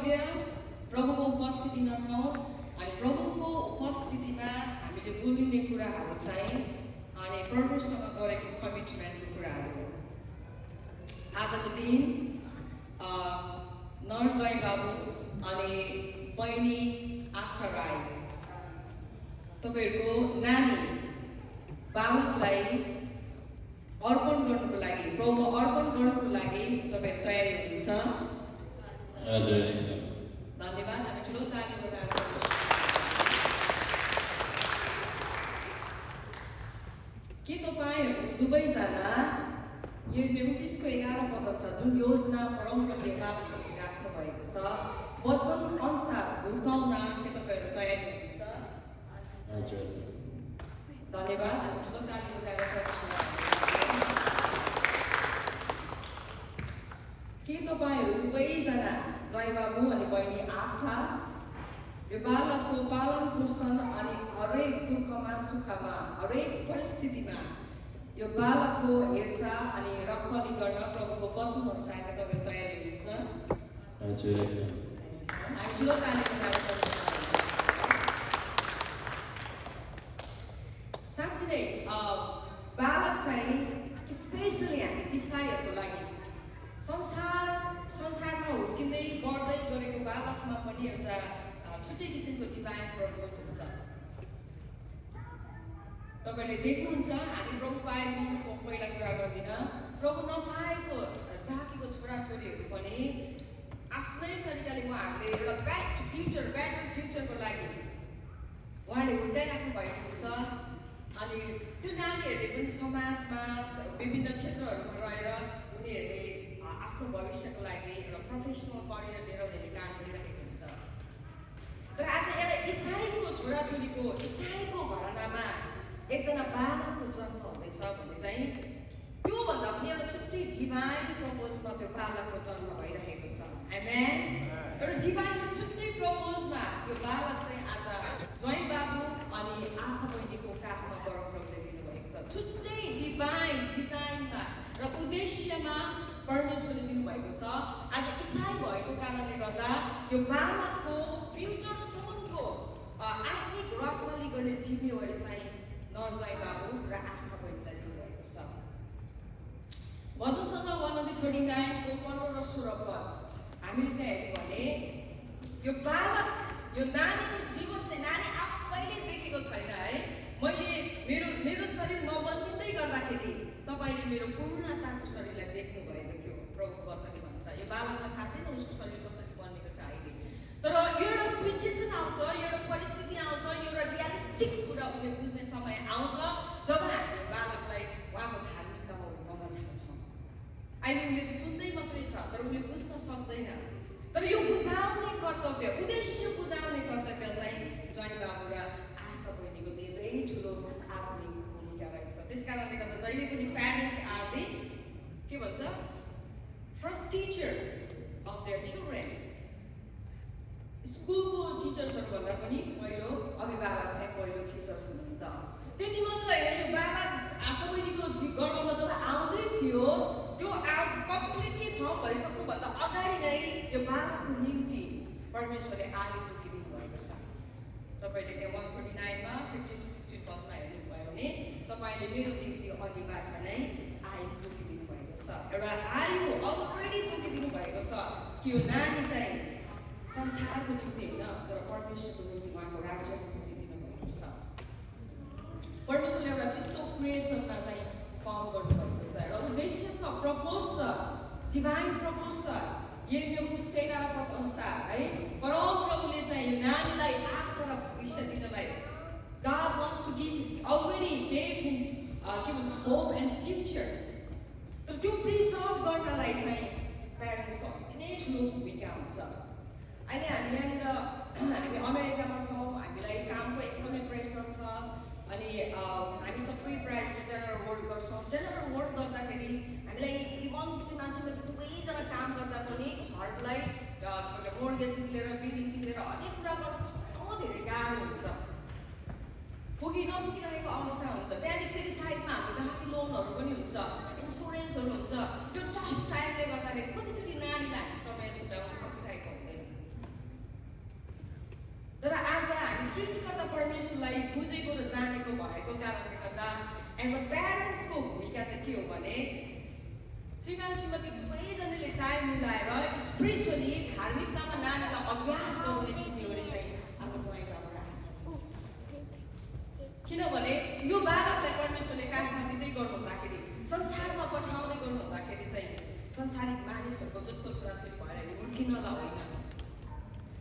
प्रभुको उपस्थितिमा छौँ अनि प्रभुको उपस्थितिमा हामीले बोलिने कुराहरू चाहिँ अनि प्रभुसँग गरेको कमिटमेन्टको कुराहरू हो। आजको दिन नरजय बाबु अनि बहिनी आशा राई तपाईँहरूको नानी बालकलाई अर्पण गर्नुको लागि प्रभुमा अर्पण गर्नुको लागि तपाईँहरू तयारी हुनुहुन्छ? धन्यवाद। हामी ठुलो ताली बजाएर के तपाईँहरू दुवैजना यो 29:11 पदक छ जुन योजना परमप्रभुले राख्नु भएको छ वचन अनुसार हुर्काउन के तपाईँहरू तयारी हुनुहुन्छ? धन्यवाद। हामी ठुलो ताली बजाएर के तपाईँहरू दुवैजना जय बाबु अनि बहिनी आशा यो बालकको पालन पोषण अनि हरेक दुःखमा सुखमा हरेक परिस्थितिमा यो बालकको हेरचाह अनि रखवाली गर्न प्रभुको वचन अनुसार तपाईँ तयारी हुनुहुन्छ? हामी ठुलो ताली बजाएर साँच्चै नै बालक चाहिँ स्पेसली हामी इसाईहरूको लागि संसारमा हुर्किँदै बढ्दै गरेको बालकमा पनि एउटा छुट्टै किसिमको डिभाइन पर्पज हुन्छ। तपाईँले देख्नुहुन्छ हामी प्रभु पाएको पहिला कुरा गर्दिनँ, प्रभु नपाएको जातिको छोराछोरीहरू पनि आफ्नै तरिकाले उहाँहरूले एउटा बेटर फ्युचरको लागि उहाँले हुर्काइराख्नु भएको हुन्छ। अनि त्यो नानीहरूले पनि समाजमा विभिन्न क्षेत्रहरूमा रहेर उनीहरूले आफ्नो भविष्यको लागि एउटा प्रोफेसनल करियर लिएर उनीहरूले काम गरिरहेको हुन्छ। तर आज एउटा इसाईको छोराछोरीको इसाईको घरानामा एकजना बालकको जन्म हुँदैछ भने चाहिँ त्योभन्दा पनि एउटा छुट्टै डिभाइन प्रपोजमा त्यो बालकको जन्म भइरहेको छ। आमेन। एउटा डिभाइन छुट्टै प्रपोजमा यो बालक चाहिँ आज जय बाबु अनि आशा बहिनीको काखमा परमप्रभुले दिनुभएको छ। छुट्टै डिभाइन डिजाइनमा र उद्देश्यमा परमेश्वरले दिनुभएको छ। आज इसाई भएको कारणले गर्दा यो बालकको फ्युचरसम्मको आत्मिक रखवाली गर्ने जिम्मेवारी चाहिँ नरजय बाबु र आशा बहिनीलाई दिनुभएको छ। भजन सङ्ग्रह 139 को 15 र 16 पद हामीले त्यहाँ हेर्यौँ भने यो बालक यो नानीको जीवन चाहिँ नानी आफैले देखेको छैन है। मेरो शरीर नबन्दिँदै गर्दाखेरि तपाईँले मेरो पूर्णताको शरीरलाई देख्नु भएको थियो। प्रभुको वचनले भन्छ यो बालकलाई थाहा छैन उसको शरीर कसरी बनेको छ अहिले, तर एउटा सिचुएसन आउँछ, एउटा परिस्थिति आउँछ, एउटा रियलिस्टिक्स कुरा उसले बुझ्ने समय आउँछ जब हामीले बालकलाई उहाँको धार्मिकतामा हुर्काउन थाल्छौँ। अहिले उसले सुन्दै मात्रै छ तर उसले बुझ्न सक्दैन। तर यो बुझाउने कर्तव्य उद्देश्य बुझाउने कर्तव्य चाहिँ जय बाबु र आशा बहिनीको धेरै ठुलो आत्मिक भूमिका रहेको छ। त्यस कारणले गर्दा जहिले पनि प्यारेन्ट्स आर दि के भन्छ first teacher of their children. स्कुलको टिचर्सहरू भन्दा पनि पहिलो अभिभावक चाहिँ पहिलो टिचर्स हुनुहुन्छ। त्यति मात्र होइन, यो बालक आशा बहिनीको गर्भमा जब आउँदै थियो त्यो कम्प्लिटली फर्म भइसक्नुभन्दा अगाडि नै यो बालकको निम्ति परमेश्वरले आयु तोकिदिनु भएको छ। तपाईँले त्यो 139 मा 15 to 16 पदमा हेर्नुभयो भने तपाईँले मेरो निम्ति अघिबाट नै आयु तोकिदिनु भएको छ। एउटा आयु अलरेडी तोकिदिनु भएको छ कि यो नानी चाहिँ संसारको निम्ति होइन तर परमेश्वरको निम्ति उहाँको राज्यको निम्ति दिनुभएको छ। परमेश्वरले एउटा त्यस्तो क्रिएसनमा चाहिँ फर्म गर्नुभएको छ। एउटा उद्देश्य छ, प्रपोज छ, डिभाइन प्रपोज छ। यिर्मिया 29:11 पद अनुसार है परमप्रभुले चाहिँ यो नानीलाई आशा र भविष्य दिनलाई God wants to give already gave him के भन्छ होप एन्ड फ्युचर। तर त्यो प्रिजर्भ गर्नलाई चाहिँ प्यारेन्ट्सको अति नै ठुलो भूमिका हुन्छ। अहिले हामी यहाँनिर हामी अमेरिकामा छौँ, हामीलाई कामको एकदमै प्रेसर छ अनि हामी सबै प्रायः जेनरल वर्क गर्छौँ। जेनरल वर्क गर्दाखेरि हामीलाई इभन श्रीमानसित दुवैजना काम गर्दा पनि घरलाई मोर्गेजदेखि लिएर बिलिङदेखि लिएर हरेक कुरा गर्नु कस्तो धेरै गाह्रो हुन्छ, नपुगिरहेको अवस्था हुन्छ। त्यहाँदेखि फेरि साइडमा हाम्रो गाडी लोनहरू पनि हुन्छ, इन्सुरेन्सहरू हुन्छ। त्यो टफ टाइमले गर्दाखेरि कतिचोटि नानीलाई हामी समय छुट्याउन सकिरहेको हुँदैन। सृष्टिकर्ता परमेश्वरलाई बुझेको र जानेको भएको कारणले गर्दा एज अ प्यारेन्ट्सको भूमिका चाहिँ के हो भने श्रीमान श्रीमती दुवैजनाले टाइम मिलाएर स्पिरिचुअली धार्मिकतामा नानीलाई अभ्यास गराउने छिमेकीले चाहिँ आज ज्वाइँबाट आश किनभने यो बालकलाई परमेश्वरले काखमा दिँदै गर्नुहुँदाखेरि संसारमा पठाउँदै गर्नुहुँदाखेरि चाहिँ संसारिक मानिसहरूको जस्तो छोराछोरी भएर हुर्किनलाई होइन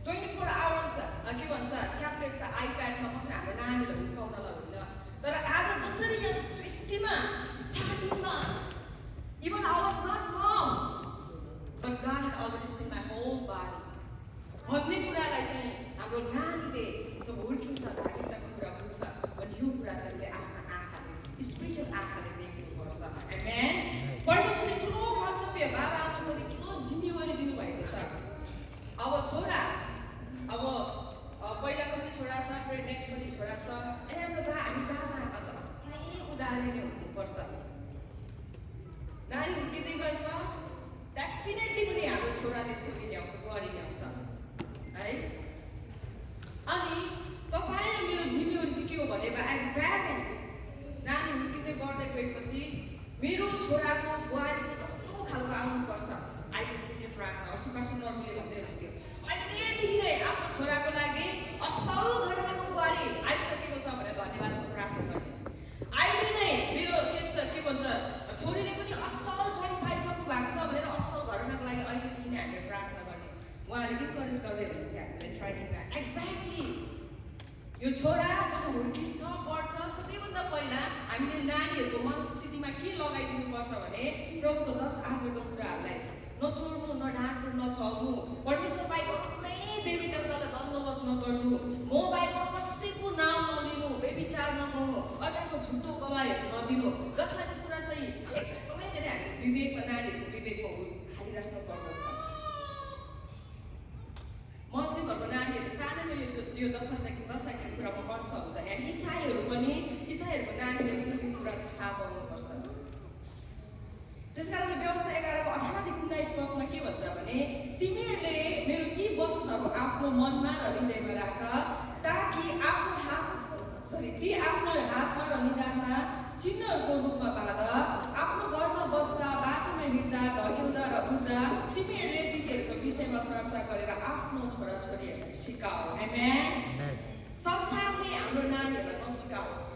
24 आवर्स के भन्छ च्याप्लेट छ आइप्याडमा मात्रै हाम्रो नानीलाई हुर्काउनलाई होइन तर आज जसरी यो सृष्टिमा स्टार्टिङमा even I was not formed but God had already seen my whole body भन्ने कुरालाई चाहिँ हाम्रो नानीले जब हुर्किन्छ धार्मिकताको कुरा बुझ्छ भने यो कुरा चाहिँ उसले आफ्नो आँखाले स्पिरिचुअल आँखाले देख्नुपर्छ आमेन परमेश्वरले ठुलो कर्तव्य बाबा आमाले ठुलो जिम्मेवारी दिनुभएको छ अब छोरा अब पहिलाको पनि छोरा छ फेरि नेक्स्ट पनि छोरा छ अनि हाम्रो हामी बाबा आमा चाहिँ अति उदाहरण नै हुनुपर्छ नानी हुर्किँदै गर्छ डेफिनेटली पनि हाम्रो छोराले छोरी ल्याउँछ बुहारी ल्याउँछ है अनि तपाईँ र मेरो जिम्मेवारी चाहिँ के हो भने एज प्यारेन्ट्स नानी हुर्किँदै गर्दै गएपछि मेरो छोराको बुहारी चाहिँ कस्तो खालको आउनुपर्छ आइडेन्टिटी प्राप्त अस्ति पार्सी नर्मले भन्दै हुन्थ्यो अहिलेदेखि नै आफ्नो छोराको लागि असल घरको बुहारी आइसकेको छ भनेर धन्यवादको प्रार्थना गर्ने अहिले नै मेरो के भन्छ छोरीले पनि असल ज्वाइँ पाइसक्नु भएको छ भनेर असल घरको लागि अहिलेदेखि नै हामीले प्रार्थना गर्ने उहाँले इन्करेज गर्दै हुनुहुन्थ्यो हामीले ट्राइटिङमा एक्ज्याक्टली यो छोरा जब हुर्किन्छ पढ्छ सबैभन्दा पहिला हामीले नानीहरूको मनस्थितिमा के लगाइदिनुपर्छ भने प्रभुको 10 आज्ञाको कुराहरूलाई नचोड्नु नढाँट्नु नछाउनु परमेश्वर बाहेक कुनै देवी देवतालाई दण्डवत नगर्नु मोबाइलमा कसैको नाम नलिनु व्यभिचार नगर्नु अर्काको झुटो गवाईहरू नदिनु जसरी कुरा चाहिँ एकदमै धेरै हामी विवेकमा नानीहरूको विवेकमा हालिराख्नु पर्दछ मुस्लिम घरको नानीहरू सानैमा यो दशैँको कुरामा कन्छ हुन्छ यहाँ इसाईहरूको नानीले पनि यो कुरा थाहा पाउनुपर्छ त्यसकारणले व्यवस्था 11को 18देखि 19 पदमा के भन्छ भने तिमीहरूले मेरो यी वचनहरू आफ्नो मनमा र हृदयमा राख ताकि आफ्नो हातमा र निधारमा चिन्हहरूको रूपमा बाँध आफ्नो घरमा बस्दा बाटोमा हिँड्दा ढल्किँदा र उठ्दा तिमीहरूले तिनीहरूको विषयमा चर्चा गरेर आफ्नो छोराछोरीहरूलाई सिकाऊ आमेन संसारले हाम्रो नानीहरूलाई नसिकाओस्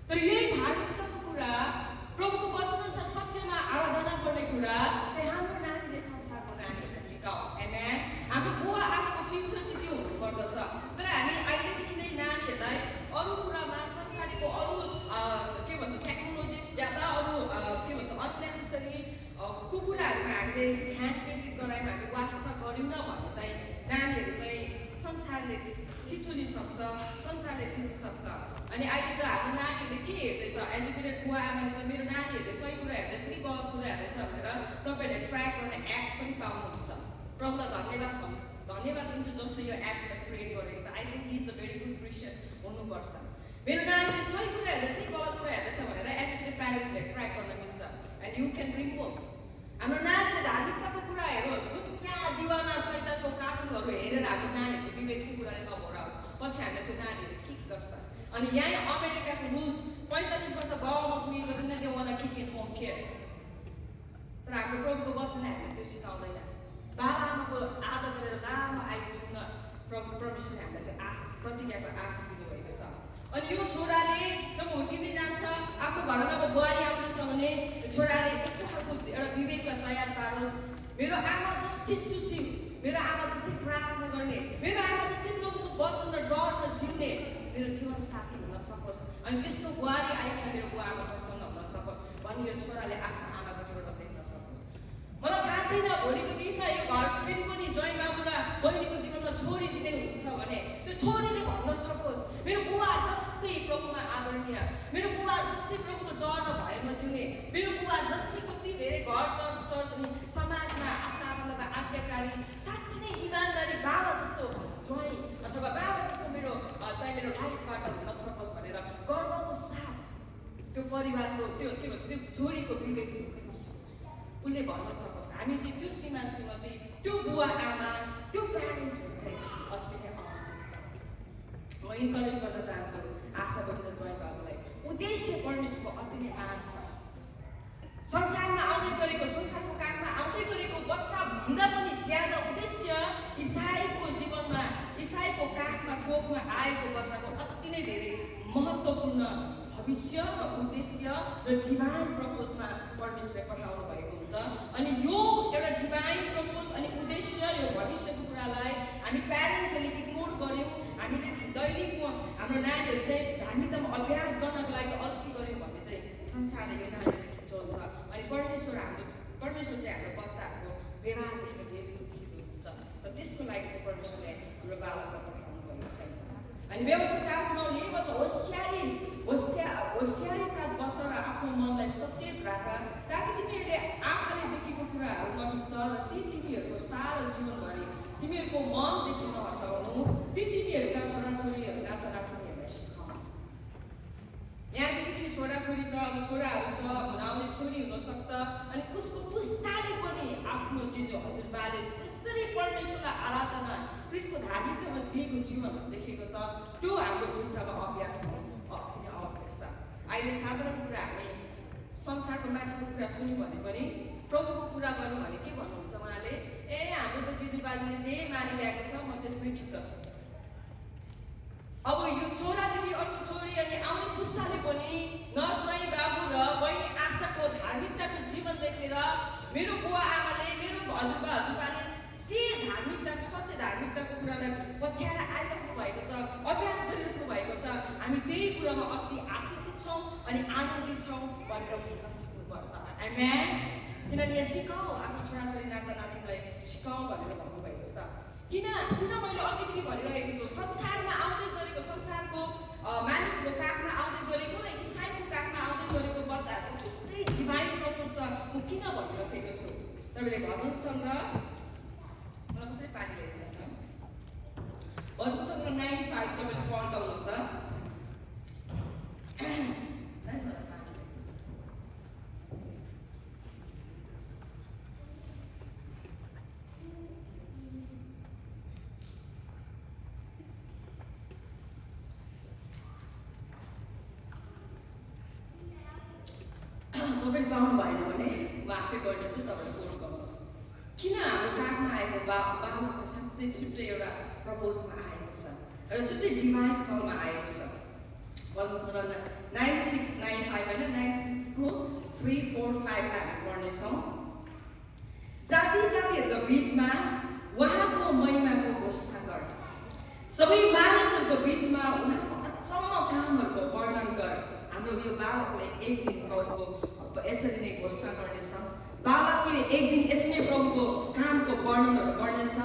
तर यही धार्मिकताको कुरा प्रभुको वचनअनुसार सत्यमा आराधना गर्ने कुरा चाहिँ हाम्रो नानीले संसारको नानीहरूलाई सिकाओस् आमेन हाम्रो बुवा आमाको फ्युचर चाहिँ त्यो हुनुपर्दछ तर हामी अहिलेदेखि नै नानीहरूलाई अरू कुरामा संसारको अरू के भन्छ टेक्नोलोजिस ज्यादा अरू के भन्छ अननेसेसरी कुराहरूमा हामीले ध्यान केन्द्रित गराइमा हामी वास्ता गऱ्यौँ भने चाहिँ नानीहरू चाहिँ संसारले थिचिसक्छ अनि अहिले त हाम्रो नानीहरूले के हेर्दैछ एजुकेटेड बुवा आमाले त मेरो नानीहरूले सही कुरा हेर्दैछ कि गलत कुरा हेर्दैछ भनेर तपाईँहरूले ट्र्याक गर्ने एप्स पनि पाउनुहुन्छ प्रभुलाई धन्यवाद दिन्छु जसले यो एप्सलाई क्रिएट गरेको छ I think is a very good Christian हुनुपर्छ मेरो नानीले सही कुरा हेर्दैछ कि गलत कुरा हेर्दैछ भनेर एजुकेटेड प्यारेन्ट्सले ट्र्याक गर्न मिल्छ एन्ड यु क्यान रिमुभ हाम्रो नानीले धार्मिकताको कुरा हेरोस् दुनियाँ दिवाना सैतानको कार्टुनहरू हेरेर हाम्रो नानीहरूको विवेक त्यो कुराले नभएर आउँछ पछि हामीले त्यो नानीहरूले किक गर्छ अनि यहाँ अमेरिकाको रुल्स 45 वर्ष बाबामा पुगेपछि नै त्यो वाला किक इन होम केयर तर हाम्रो प्रभुको वचनले हामीले त्यो सिकाउँदैन बाबा आमाको आदर गरेर लामो आयु जिउन प्रभु परमेश्वरले हामीलाई त्यो आशिष प्रतिज्ञाको आशिष दिनुभएको छ अनि यो छोराले जब हुर्किँदै जान्छ आफ्नो घरमा अब बुहारी आउँदैछ भने छोराले यस्तो खालको एउटा विवेकलाई तयार पारोस् मेरो आमा जस्तै सुशील मेरो आमा जस्तै प्रार्थना गर्ने मेरो आमा जस्तै प्रभुको वचन र डरमा जिउने मेरो जीवन साथी हुन सकोस् अनि त्यस्तो बुहारी आइकन मेरो बुवा आमा प्रसन्न हुन सकोस् भने यो छोराले आफ्नो आमाको जीवनमा देख्न सकोस् मलाई थाहा छैन भोलिको दिनमा यो घर फेरि पनि ज्वाइँ बाबु र बहिनीको जीवनमा छोरी दिँदै हुन्छ भने त्यो छोरीले भन्न सकोस् मेरो बुबा जस्तै प्रभुमा आदरणीय मेरो बुबा जस्तै प्रभुको डर र भयमा जिउने मेरो बुबा जस्तै कति धेरै घर चर्च अनि समाजमा आफ्नो आफूलाई आज्ञाकारी साँच्चै नै इमानदारी बाबा जस्तो ज्वाइँ अथवा बाबा जस्तो मेरो चाहिँ मेरो लाइफ पार्टनर हुन सकोस् भनेर गर्वको साथ त्यो परिवारको त्यो के भन्छ त्यो छोरीको विवेक हुन सकोस् उसले भन्न सकोस् हामी चाहिँ त्यो श्रीमान श्रीमती त्यो बुवा आमा त्यो प्यारेन्ट्सहरू चाहिँ अति नै आवश्यक छ म इन्करेज गर्न चाहन्छु आशा बहिनी र जय बाबुलाई। उद्देश्य परमेश्वरको अति नै महान छ। संसारमा आउँदै गरेको, संसारको काखमा आउँदै गरेको बच्चा भन्दा पनि ज्यादा उद्देश्य इसाईको जीवनमा, इसाईको काखमा कोखमा आएको बच्चाको अति नै धेरै महत्त्वपूर्ण भविष्य र उद्देश्य र डिभाइन प्रपोजमा परमेश्वरले पठाउनु भएको हुन्छ। अनि यो एउटा डिभाइन प्रपोज अनि उद्देश्य, यो भविष्यको कुरालाई हामी प्यारेन्ट्सहरूले इग्नोर गर्यौँ, हामीले चाहिँ दैनिक हाम्रो नानीहरू चाहिँ धार्मिकतामा अभ्यास गर्नको लागि अल्छी गर्यौँ भने चाहिँ संसारले यो नानीहरूले खिचाउँछ। अनि परमेश्वर चाहिँ हाम्रो बच्चाहरूको व्यवहार देखेर धेरै दुःखित हुन्छ र त्यसको लागि चाहिँ परमेश्वरले हाम्रो बालकलाई पठाउनु भएको छैन। अनि व्यवस्था 4:9 यही भन्छ, होसियारी साथ बस र आफ्नो मनलाई सचेत राख, ताकि तिमीहरूले आँखाले देखेको कुराहरू नबिर्स र ती तिमीहरूको सारा जीवनभरि तिमीहरूको मनदेखि नहटाउनु। ती तिमीहरूका छोराछोरीहरू नातानातिनीहरूलाई सिकाऊ। यहाँदेखि पनि छोराछोरी छ, अब छोराहरू छ, आउने छोरी हुनसक्छ। अनि उसको पुस्ताले पनि आफ्नो जिजो हजुरबाले जसरी परमेश्वरलाई आराधना क्रिस्टको धार्मिकतामा जिएको जीवन देखेको छ, त्यो हाम्रो पुस्तामा अभ्यास हुनु आवश्यक छ। अहिले साधारण कुरा हामी संसारको मान्छेको कुरा सुन्यौँ भने पनि प्रभुको कुरा गर्नु भने के भन्नुहुन्छ उहाँले, ए हाम्रो त जिजुबाजुले जे मानिरहेको छ म त्यसमै ठिक छु। अब यो छोरादेखि अर्को छोरी अनि आउने पुस्ताले पनि न ज्वाइँ बाबु र बहिनी आशाको धार्मिकताको जीवन देखेर मेरो बुवा आमाले, मेरो हजुरबा हजुरबाले जे धार्मिकताको सत्य धार्मिकताको कुरालाई पछ्याएर आइराख्नु भएको छ, अभ्यास गरिराख्नु भएको छ, हामी त्यही कुरामा अति आशिषित छौँ अनि आनन्दित छौँ भनेर भन्न सक्नुपर्छ। आमेन। किनभने यहाँ सिकाऊ, आफ्नो छोराछोरी नातानातिनीलाई सिकाऊ भनेर भन्नुभएको छ। किन मैले अघिदेखि भनिरहेको छु, संसारमा आउँदै गरेको, संसारको मानिसको काखमा आउँदै गरेको र इसाईको काखमा आउँदै गरेको बच्चाहरूको छुट्टै डिभाइन प्रपोज छ। म किन भनिरहेको छु, तपाईँले भजन सङ्ग्रह, मलाई कसरी पानी ल्याइदिनुहोस् न, भजन सङ्ग्रह 95 तपाईँले पल्टाउनुहोस् त। तपाईँले पाउनु भएन भने म आफै गर्नेछु, तपाईँले बोल्नु गर्नुहोस्। किन हाम्रो काखमा आएको बालक चाहिँ साँच्चै छुट्टै एउटा प्रपोजमा आएको छ र छुट्टै डिभाइन ठाउँमा आएको छ। भजन सङ्ग्रह 96, 95 होइन, 96 को 3, 4, 5 लाई हामी पढ्नेछौँ। जाति जातिहरूको बिचमा उहाँको महिमाको घोषणा गर, सबै मानिसहरूको बिचमा उहाँको अचम्म कामहरूको वर्णन गर। हाम्रो यो बालकले एक दिन प्रभुको यसरी नै घोषणा गर्नेछ, बालकले एक दिन यसरी नै प्रभुको कामको वर्णनहरू गर्नेछ।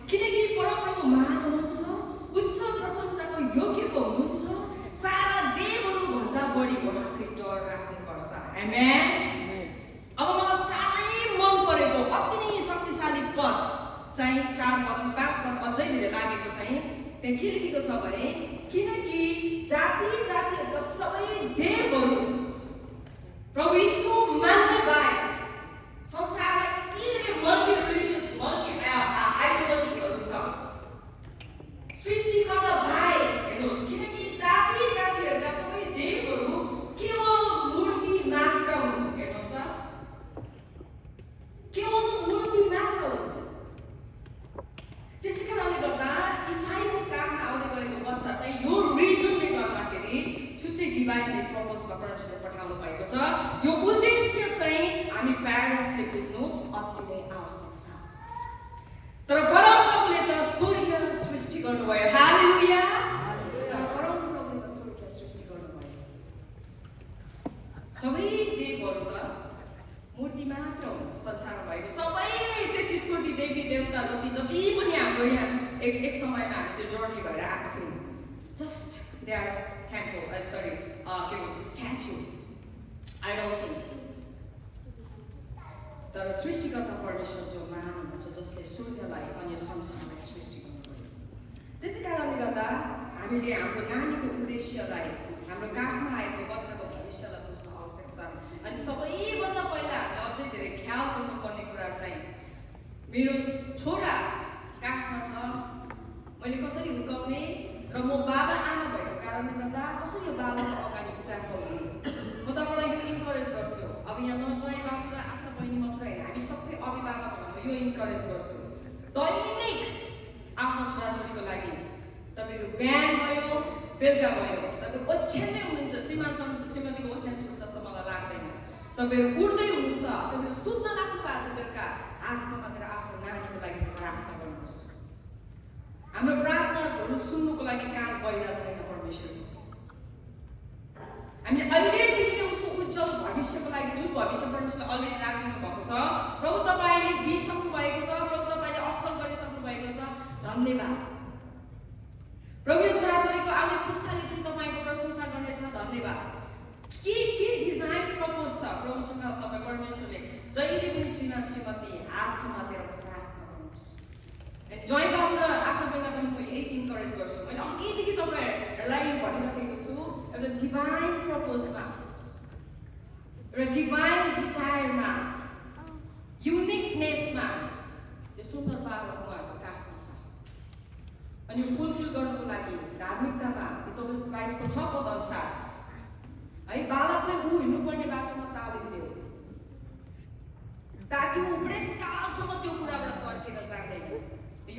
किनकि परमप्रभु महान हुनुहुन्छ, उच्च प्रशंसाको योग्यको हुनुहुन्छ, सारा देवहरू भन्दा बढी उहाँकै डर राख्नुपर्छ। आमेन। अब मलाई साह्रै मन परेको अति नै शक्तिशाली पद चाहिँ 4 पद 5 पद अझै धेरै लागेको चाहिँ त्यहाँ के लेखेको छ भने, किनकि जाति जातिहरूका सबै देवहरू प्रभु यीशु मान्ने बाहेक संसारमा यति मल्टी रिलिजियस आइडियोलोजिसहरू छ। सृष्टिकर्ता बाहेक हेर्नुहोस्, किनकि जाति जातिहरूका सबै देवहरू केवल मूर्ति मात्र हुन्। हेर्नुहोस् त, केवल मूर्ति मात्र हुन्। त्यसै कारणले गर्दा इसाईको काममा आउँदै गरेको बच्चा चाहिँ यो रिजनले गर्दाखेरि छुट्टै डिभाइनले प्रपोजमा परमेश्वरले पठाउनु भएको छ। यो उद्देश्य चाहिँ हामी प्यारेन्ट्सले बुझ्नु अति नै आवश्यक छ। तर परमप्रभुले त स्वर्ग सृष्टि गर्नुभयो, हालेलुया। तर परमप्रभुले त स्वर्ग सृष्टि गर्नुभयो, सबै देवहरू त मूर्ति मात्र हुन् संसारमा भएको सबै 33 कोटी देवी देवता जति पनि हाम्रो यहाँ एक समयमा हामी त्यो जर्नी भएर आएको थियौँ। जस्ट दे आर टेम्पल के भन्छ स्ट्याचु, आइडल थिङ्स। तर सृष्टिकर्ता परमेश्वर जो महान हुनुहुन्छ, जसले सूर्यलाई अनि संसारलाई सृष्टि गर्नुभयो। त्यसै कारणले गर्दा हामीले हाम्रो नानीको उद्देश्यलाई, हाम्रो काखमा आएको बच्चाको भविष्यलाई बुझ्नु आवश्यक छ। अनि सबैभन्दा पहिला हामीले अझै धेरै ख्याल गर्नुपर्ने कुरा चाहिँ मेरो छोरा काखमा छ, मैले कसरी हुर्काउने र म बाबा आमा कारणले गर्दा कसरी यो बालकको अगाडि इक्जाम्पल दिनु म तपाईँलाई यो इन्करेज गर्छु अब यहाँ नजय बाबु र आशा बहिनी मात्र होइन हामी सबै अभिभावकहरूलाई यो इन्करेज गर्छु दैनिक आफ्नो छोराछोरीको लागि तपाईँहरू बिहान भयो बेलुका भयो तपाईँ ओछ्यान्दै हुनुहुन्छ श्रीमतीको ओछ्यान छुट्छ जस्तो मलाई लाग्दैन तपाईँहरू उड्दै हुनुहुन्छ तपाईँहरू सुत्न लाग्नु भएको छ बेलुका आजसम्म आफ्नो नानीको लागि प्रार्थना गर्नुहोस् हाम्रो प्रार्थनाहरू सुन्नुको लागि कान गइरहेको छैन परमेश्वर हामीले अहिलेदेखि नै उसको उज्जवल भविष्यको लागि जुन भविष्य परमेश्वरले अलरेडी राखिदिनु भएको छ प्रभु तपाईँले दिइसक्नु भएको छ प्रभु तपाईँले असल गरिसक्नु भएको छ धन्यवाद प्रभु यो छोराछोरीको आउने पुस्ताले पनि तपाईँको प्रशंसा गर्नेछ धन्यवाद के डिजाइन प्रपोज छ प्रभुसँग तपाईँ परमेश्वरले जहिले पनि श्रीमती आजसम्म दिएर प्रार्थना गर्नुहोस् जय बाबु र आशा बहिनीलाई पनि म यही इन्करेज गर्छु मैले अघिदेखि तपाईँहरूलाई यो भनिराखेको छु एउटा डिभाइन प्रपोजमा एउटा डिभाइन डिजायरमा युनिकनेसमा यो सुन्दर बालक उहाँहरूको काखमा छ अनि यो फुलफिल गर्नुको लागि धार्मिकतामा यो तपाईँ 22को 6 पद अनुसार है बालकले ऊ हिँड्नुपर्ने बाटोमा तालिम दियो ताकि ऊ बुढेसकालसम्म त्यो कुराबाट तर्केर जाँदैन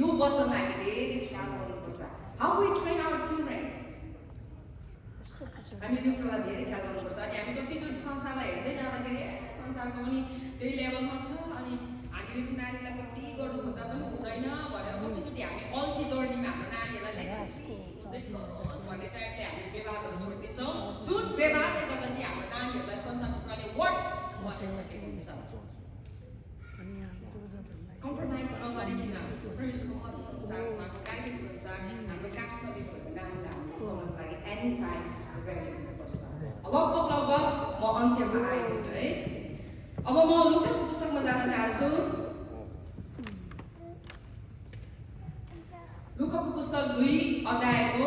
यो वचनलाई हामीले धेरै ख्याल गर्नुपर्छ how we train our children हामी यो कुरालाई धेरै ख्याल गर्नुपर्छ अनि हामी कतिचोटि संसारलाई हेर्दै जाँदाखेरि संसारको पनि त्यही लेभलमा छ अनि हामीले पनि नानीलाई कति गर्नु खोज्दा पनि हुँदैन भनेर कतिचोटि हामी अल्छी जर्नीमा हाम्रो नानीहरूलाई हुँदैनोस् भन्ने टाइपले हामी व्यवहारहरू छोडिदिन्छौँ जुन व्यवहारले गर्दा चाहिँ हाम्रो नानीहरूलाई संसारको कुराले वर्स्ट बनाइसकेको हुन्छ कम्प्रोमाइज नगरिकन परमेश्वरको वचनअनुसार उहाँको गाइडेन्स अनुसार हाम्रो काखमा दिनुभएको नानीलाई हामीले उठाउनको लागि एनी टाइम रेडी हुनुपर्छ लगभग म अन्त्यमा आएको छु है अब म लुकाको पुस्तकमा जान चाहन्छु लुकाको पुस्तक 2 अध्यायको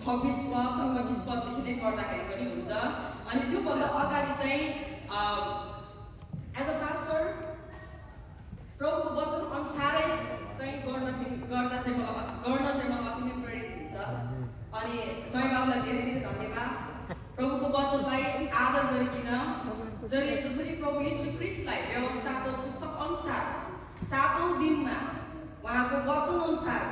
26 पद 25 पददेखि नै पढ्दाखेरि पनि हुन्छ अनि त्योभन्दा अगाडि चाहिँ एज अ पास्टर प्रभुको वचन अनुसारै चाहिँ गर्दा चाहिँ मलाई अति नै प्रेरित हुन्छ अनि जय बाबुलाई धेरै धेरै धन्यवाद प्रभुको वचनलाई आदर गरिकन जसरी प्रभु यीशु ख्रीष्टलाई व्यवस्थाको पुस्तक अनुसार 7औं दिनमा उहाँको वचन अनुसार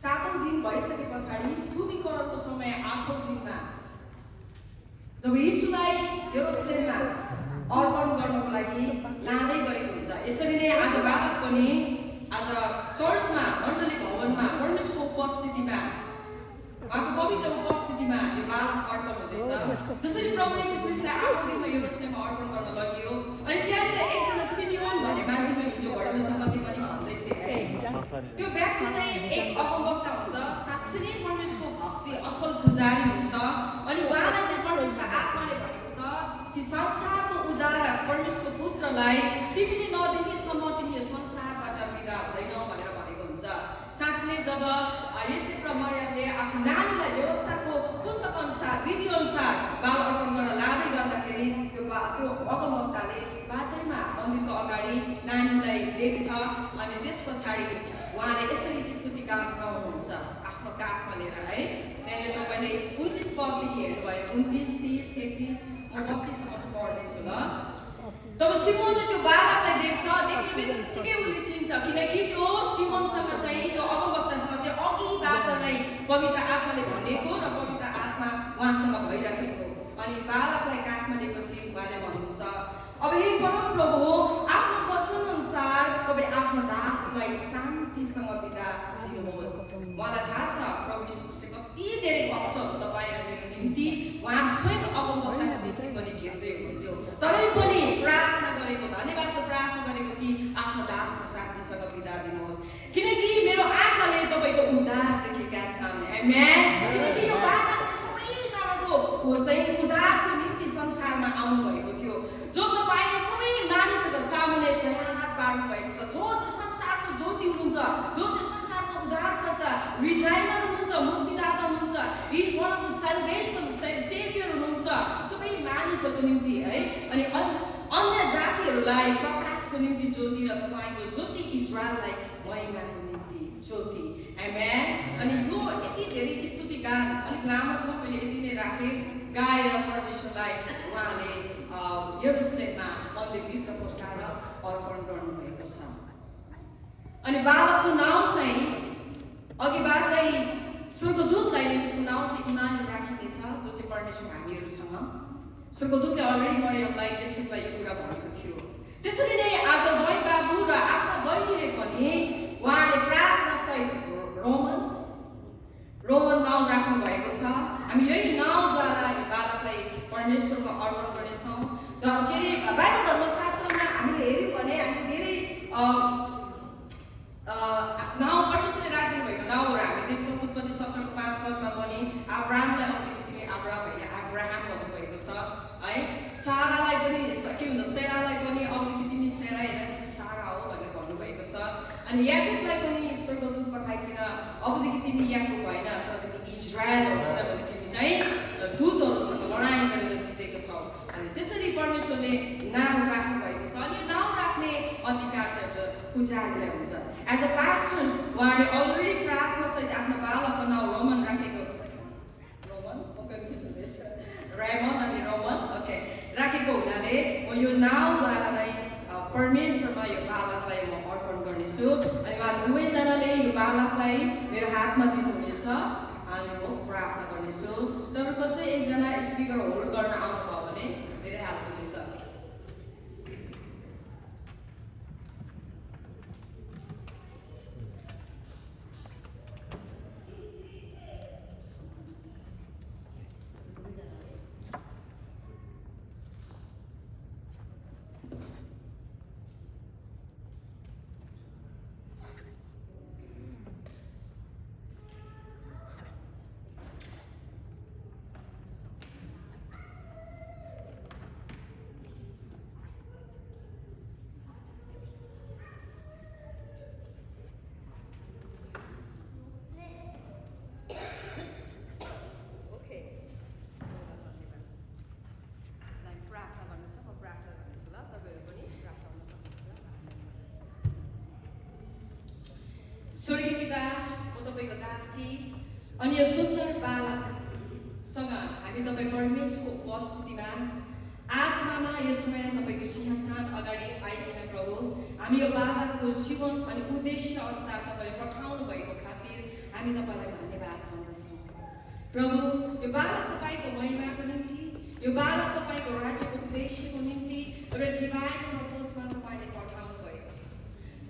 7औं दिन भइसके पछाडि शुद्धिकरणको समय 8औं दिनमा जब यीशुलाई यरुशलेममा अर्पण गर्नको लागि लाँदै गरेको हुन्छ यसरी नै आज बालक पनि आज चर्चमा मण्डली भवनमा परमेश्वरको उपस्थितिमा उहाँको पवित्र उपस्थितिमा यो बालक अर्पण हुँदैछ जसरी प्रभु यीशु ख्रीष्टलाई 8औं दिनमा यरुशलेममा अर्पण गर्न लगियो अनि त्यहाँनिर एकजना सिमियोन भन्ने मान्छेले हिजो घडीको सम्बन्धी पनि भन्दै थिए है त्यो व्यक्ति चाहिँ एक अगमवक्ता हुन्छ साँच्चै नै परमेश्वरको भक्ति असल पुजारी हुन्छ अनि उहाँलाई चाहिँ परमेश्वरको आत्माले भनेको छ कि संसारको उद्धारक परमेश्वरको पुत्रलाई तिमीले नदेखेसम्म तिमी यो संसारबाट विदा हुँदैनौ भनेर भनेको हुन्छ साँच्चै जब यसो र मरियमले आफ्नो नानीलाई व्यवस्थाको पुस्तक अनुसार विधि अनुसार बाल अर्पण गर्न लाँदै गर्दाखेरि त्यो अगमवक्ताले बाटैमा मन्दिरको अगाडि नानीलाई देख्छ अनि त्यस पछाडि उहाँले यसरी स्तुति गान गाउनुहुन्छ आफ्नो काखमा लिएर है त्यहाँनिर तपाईँले 29 पददेखि हेर्नुभयो 29, 30, 31 म 32 सम्म पढ्दैछु ल तब सिमोनले त्यो बालकलाई देख्छ देख्ने बित्तिकै उसले चिन्छ किनकि त्यो सिमोनसँग चाहिँ त्यो अगमवक्तासँग चाहिँ अघिबाट नै पवित्र आत्माले भनेको र पवित्र आत्मा उहाँसँग भइराखेको अनि बालकलाई काखमा लिएपछि उहाँले भन्नुहुन्छ अब हे परमप्रभु आफ्नो वचन अनुसार तपाईँ आफ्नो दासलाई शान्तिसँग बिदा दिनुहोस् मलाई थाहा छ प्रभु यीशुले कति धेरै कष्टहरू तपाईँ र मेरो निम्ति उहाँ स्वयं अगमवक्ताको भित्री पनि झेल्दै हुनुहुन्थ्यो तरै पनि प्रार्थना गरेको धन्यवादको प्रार्थना गरेको कि आफ्नो दासलाई शान्तिसँग बिदा दिनुहोस् किनकि मेरो आँखाले तपाईँको उद्धार देखेका छन् आमेन किनकि यो बालक सबैजनाको चाहिँ उद्धारको निम्ति संसारमा आउनु भएको थियो जो तपाईँले सबै मानिसहरूको सामुन्ने तयार पार्नु भएको छ जो चाहिँ संसारको ज्योति हुनुहुन्छ जो चाहिँ संसारको उद्धारकर्ता रिडाइमर हुनुहुन्छ मुक्तिदाता हुनुहुन्छ is one of the salvation saviour हुनुहुन्छ सबै मानिसहरूको निम्ति है अनि अन्य जातिहरूलाई प्रकाशको निम्ति ज्योति र तपाईँको ज्योति इजरायललाई महिमाको निम्ति ज्योति आमेन अनि यो यति धेरै स्तुति गान अलिक लामो छ, मैले यति नै राखेँ। गाएर परमेश्वरलाई उहाँले यरुशलेममा मन्दिरभित्र पसाएर अर्पण गर्नुभएको छ। अनि बालकको नाउँ चाहिँ अघिबाटै स्वर्गदूतलाई नै उसको नाउँ चाहिँ इमानुएल राखिनेछ, जो चाहिँ परमेश्वर हामीहरूसँग। स्वर्गदूतले अलरेडी मरियमलाई यसुलाई यो कुरा भनेको थियो। त्यसरी नै आज जय बाबु र आशा बहिनीले पनि उहाँले प्रार्थना सहित रोमन नाउँ राख्नु भएको छ। हामी यही नाउँद्वारा यो बालकलाई परमेश्वरमा अर्पण गर्नेछौँ। के अरे बाइबल धर्मशास्त्रमा हामीले हेऱ्यौँ भने हामीले धेरै नाउँ परमेश्वरले राखिदिनु भएको नाउँहरू हामी देख्छौँ। उत्पत्ति 17:5 पनि अब्राहमलाई अबदेखि तिमी अब्राहम होइन अब्राहम भन्नुभएको छ है। सारालाई पनि के भन्छ सेरालाई पनि अबदेखि तिमी सेरा होइन तिमी सारा हो भनेर भन्नुभएको छ। अनि याकुबलाई पनि स्वर्गदूत पठाइकन अबदेखि तिमी याकुब होइन तर तिमी इजरायल हो, किनभने तिमी चाहिँ दूतहरूसँग लडाइँ गरेर जितेको छौ। अनि त्यसरी परमेश्वरले नाम राख्नु भएको छ। अनि नाम राख्ने अधिकार चाहिँ पुजारीलाई हुन्छ। एज अ पास्टर्स उहाँले अलरेडी प्रार्थना सहित आफ्नो बालकको नाउँ रोमन राखेको रेमन अनि रोमन राखेको हुनाले म यो नाउँद्वारा नै परमेश्वरमा यो बालकलाई म अर्पण गर्नेछु। अनि उहाँहरू दुवैजनाले यो बालकलाई मेरो हातमा दिनुहुनेछ अनि म प्रार्थना गर्नेछु। तपाईँ कसै एकजना स्पिकर होल्ड गर्न आउनुभयो भने धेरै हात हुनेछ। स्वर्गीय पिता, म तपाईँको दासी अनि यो सुन्दर बालकसँग हामी तपाईँ परमेश्वरको उपस्थितिमा आत्मामा यो समय तपाईँको सिंहासन अगाडि आइकन प्रभु हामी यो बालकको जीवन अनि उद्देश्य अनुसार तपाईँले पठाउनु भएको खातिर हामी तपाईँलाई धन्यवाद भन्दछौँ। प्रभु यो बालक तपाईँको महिमाको निम्ति, यो बालक तपाईँको राज्यको उद्देश्यको निम्ति एउटा डिभाइन पर्पजमा तपाईँले पठाउनु भएको छ।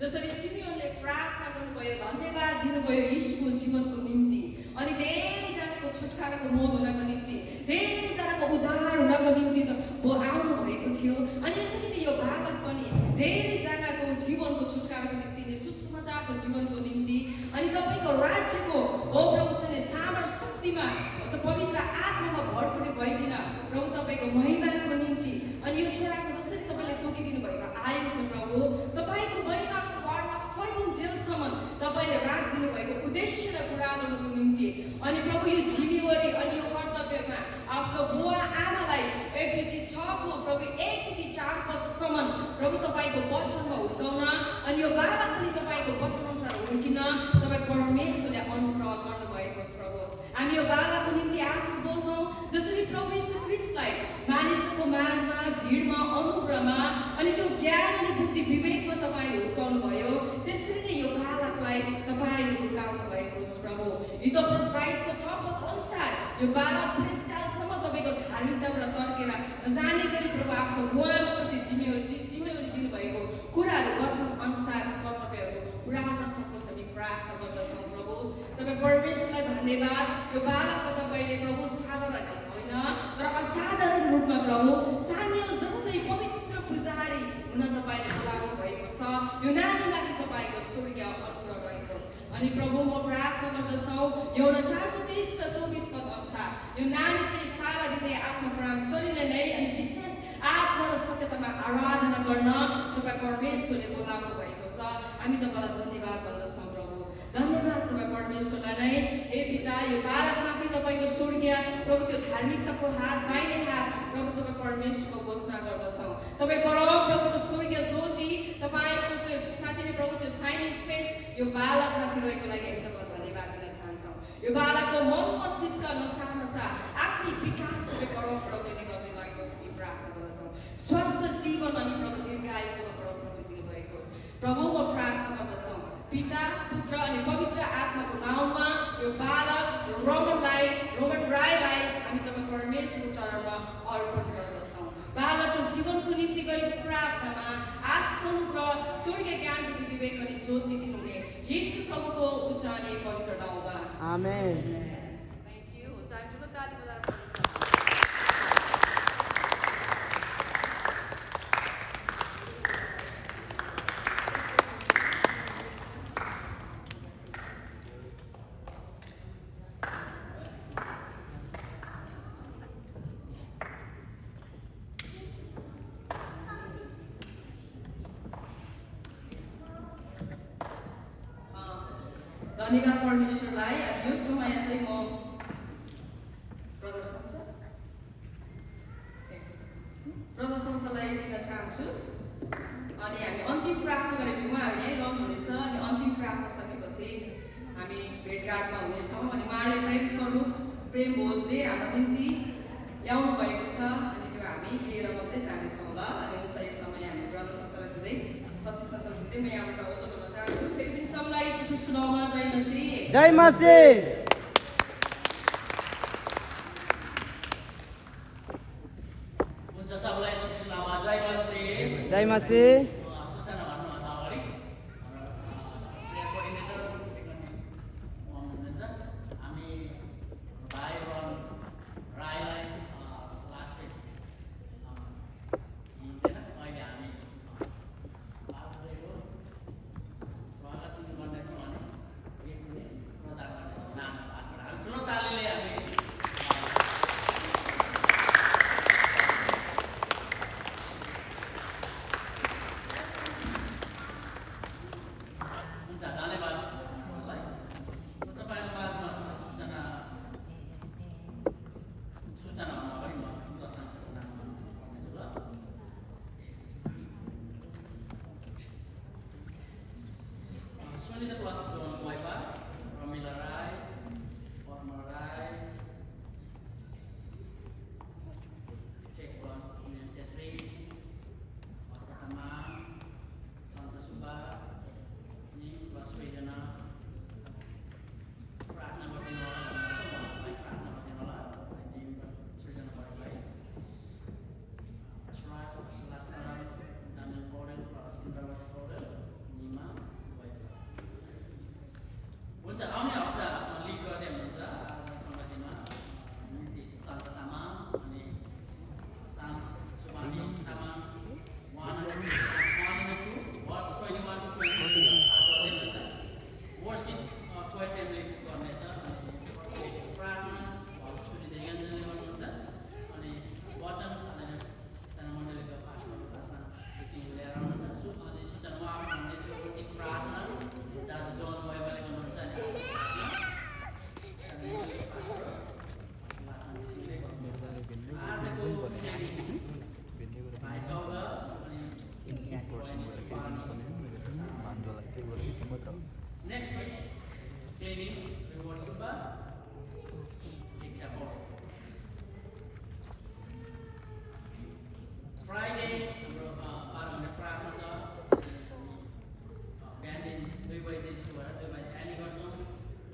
जसरी सिमियोनले प्रार्थना गर्नुभयो, धन्यवाद दिनुभयो यीशुको जीवनको निम्ति अनि धेरैजनाको छुटकाराको मोह हुनको निम्ति, धेरैजनाको उद्धार हुनको निम्ति त म आउनु भएको थियो। अनि यसरी नै यो बालक पनि धेरैजनाको जीवनको छुटकाराको निम्ति नै सुसमाचारको जीवनको निम्ति अनि तपाईँको राज्यको हो प्रभुले सामर शक्तिमा त पवित्र आत्मामा भरपूर भइकन प्रभु तपाईँको महिमाको निम्ति अनि यो छोराको जसरी तपाईँले तोकिदिनु भएको आयु छ प्रभु तपाईँको महिमाको घरमा फर्कुन्जेलसम्म तपाईँले राखिदिनु भएको उद्देश्य र कुराहरूको निम्ति अनि प्रभु यो जिम्मेवारी अनि यो कर्तव्यमा आफ्नो बुवा आमालाई एफिसी 6 को प्रभु 1-4 पदसम्म प्रभु तपाईँको वचनमा हुर्काउन अनि यो बालक पनि तपाईँको वचन अनुसार हुर्किन तपाईँ परमेश्वरले अनुग्रह गर्नुभएको छ। प्रभु हामी यो बालकको निम्ति आशिष बोल्छौँ। जसरी प्रभु यीशु ख्रीष्टलाई मानिसहरूको माझमा भिडमा अनुग्रहमा अनि त्यो ज्ञान अनि बुद्धि विवेकमा तपाईँले हुर्काउनु भयो, त्यसरी नै यो बालकलाई तपाईँले हुर्काउनु भएको छ। प्रभु हितोपदेश 22 को 6 पद अनुसार यो बालक पुरस्कारसम्म तपाईँको धार्मिकताबाट तर्केर नजाने गरी प्रभु आफ्नो बुवामाप्रति जिम्मेवारी दिनुभएको कुराहरू वचन अनुसार कर्तव्यहरू पुरा गर्न सकोस् हामी प्रार्थना गर्दछौँ। प्रभु तपाईँ परमेश्वरलाई धन्यवाद। यो बालकको तपाईँले प्रभु साधारण होइन तर असाधारण रूपमा प्रभु सामुएल जस्तै पवित्र पुजारी हुन तपाईँले बोलाउनु भएको छ। यो नानीमाथि तपाईँको स्वर्गीय अनुग्रह रहेको छ। अनि प्रभु म प्रार्थना गर्दछौँ यौना 4:23-24 पद अनुसार यो नानी चाहिँ सारा हृदय आत्मा प्राण शरीरले नै अनि विशेष आत्मा र सत्यतामा आराधना गर्न तपाईँ परमेश्वरले बोलाउनु भएको छ। हामी तपाईँलाई धन्यवाद भन्दछौँ। प्रभु धन्यवाद तपाईँ परमेश्वरलाई नै। हे पिता यो बालकमाथि तपाईँको स्वर्गीय प्रभु त्यो धार्मिकताको हात दाहिने हात प्रभु तपाईँ परमेश्वरको घोषणा गर्दछौँ। तपाईँ परमप्रभुको स्वर्गीय ज्योति तपाईँको त्यो साँच्चै नै प्रभु त्यो साइनिङ फेस यो बालकमाथि रहेको लागि हामी तपाईँलाई धन्यवाद दिन चाहन्छौँ। यो बालकको मन मस्तिष्क नसा नसा आत्मिक विकास तपाईँ परमप्रभुले नै गर्दै भएको होस् कि प्रार्थना गर्दछौँ स्वस्थ जीवन अनि प्रभु दीर्घायुको परमप्रभुले दिनुभएको होस् प्रभु म प्रार्थना गर्दछौँ पिता पुत्र अनि पवित्र आत्माको नाउँमा यो बालक रोमन राईलाई हामी तपाईँ परमेश्वरको चरणमा अर्पण गर्दछौँ बालकको जीवनको निम्ति गरेको प्रार्थनामा आशिष र स्वर्गीय ज्ञान बुद्धि विवेक अनि ज्योति दिनुहुने यीशु प्रभुको उच्चारण पवित्र नाउँमा आमेन थ्याङ्क यू हुन्छ हामी ठुलो ताली बजाएर धन्यवाद परमेश्वरलाई अनि यो समय चाहिँ म प्रदर्शनलाई दिन चाहन्छु अनि हामी अन्तिम प्रार्थना गरेको छौँ उहाँहरूले रहनुहुनेछ अनि अन्तिम प्रार्थना सकेपछि हामी भेटघाटमा हुनेछौँ अनि उहाँले प्रेम स्वरूप प्रेम भोजले हाम्रो निम्ति ल्याउनु भएको छ अनि त्यो हामी लिएर मात्रै जानेछौँ ल अनि हुन्छ यो समय हामी ब्रदर सञ्चालन दिँदै सचिव सञ्चालन दिँदै म यहाँबाट ओझल हुन चाहन्छु फेरि पनि सबलाई यीशु ख्रीष्टको नाममा जय मसीह जय मसीह हुन्छ सबलाई यीशुको नाममा जय मसीह जय मसीह सूचना भन्नुभन्दा अगाडि प्रेयर कोअर्डिनेटर हुनुहुन्छ हामी भाइ राईलाई लास्ट हिँड्दैन अहिले हामी आजको स्वागत गर्नेछौँ अनि गिफ्ट पनि प्रदान गर्नेछौँ नाम हातबाट ठुलो तालीले हामी हुन्छ धन्यवाद मलाई तपाईँको माझमा सूचना भन्नु अगाडि म दशांशको नाम गर्नेछु ल सुनिता प्लस जोन वाइपा रमिला राई पर्मा राई चेक प्लस उमेर छेत्री हस्ता तामाङ सञ्च सुब्बा निम प्लस सृजना प्रार्थना गरिदिनु होला भन्नुहुन्छ उहाँहरूलाई प्रार्थना गरिदिनु होला निम सृजना बराइलाई सुराज लासरा दानियल पौडेल प्लस इन्द्रवती पौडेल निमा हुन्छ आउने हप्ता लिड गर्दै हुनुहुन्छ आराधना सङ्गतिमा सञ्च तामाङ अनि सान्स सुबानी तामाङ 102 वर्ष 21 to 20 गर्दै हुनुहुन्छ वर्सिप कोएटेबले गर्नेछ अनि प्रार्थना सुनिता यञ्जनले गर्नुहुन्छ अनि वचन अनि स्थानीय मण्डलीको पास्टर भाषा सिंहले ल्याएर आउनुहुन्छ अनि सूचना उहाँको हुनेछ एक प्रार्थना दाजु जोन वैवाले गर्नुहुन्छ अनि पास्टर भाषा सिंहले गर्नुहुन्छ आजको भाइ सौग अनि next week cleaning river Subba शिक्षा पढ फ्राइडे हाम्रो 12 घन्टा प्रार्थना छ बिहानदेखि 2 बजीदेखि सुरु भएर 2 बजी एन्ड गर्छौँ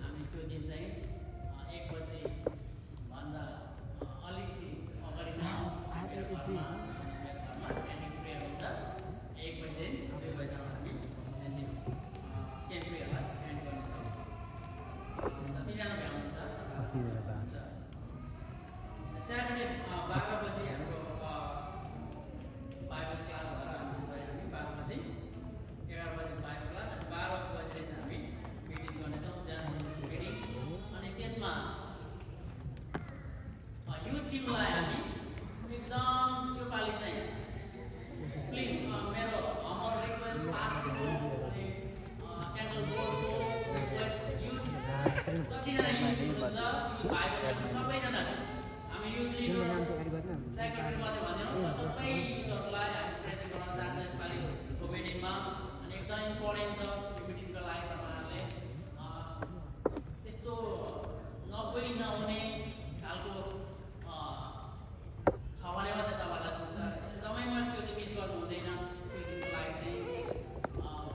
हामी त्यो दिन चाहिँ 1 बजी भन्दा अलिकति अगाडि नै एन्डिङ प्रेयर हुन्छ 1 बजीदेखि 2 बजीसम्म हामी एन्डिङ चेन्ट्रीहरूलाई एन्ड गर्नेछौँ जतिजना भ्याउनुहुन्छ स्याटरडे 12 बजी हाम्रो बाइबल क्लास भएर हामी 12 बजी 11 बजी बाइबल क्लास अनि 12 बजीदेखि हामी मिटिङ गर्नेछौँ जहाँ मिटिङ अनि त्यसमा यो टिमलाई हामी एकदम यो पालि चाहिँ प्लिज मेरो हमर रिक्वेस्ट पास्टरको अनि सेन्ट्रल बोर्डको रिक्वेस्ट युथ जतिजना युथ हुनुहुन्छ भाइबलहरू सबैजना हामी युथ लिडर सेक्रेटरी मात्रै भनिदिनु सबै युथहरूलाई हामी प्रेजेन्ट गर्न चाहन्छ यसपालिको मिटिङमा अनि एकदम इम्पोर्टेन्ट छ यो मिटिङको लागि तपाईँहरूले त्यस्तो नबोली नहुने हालको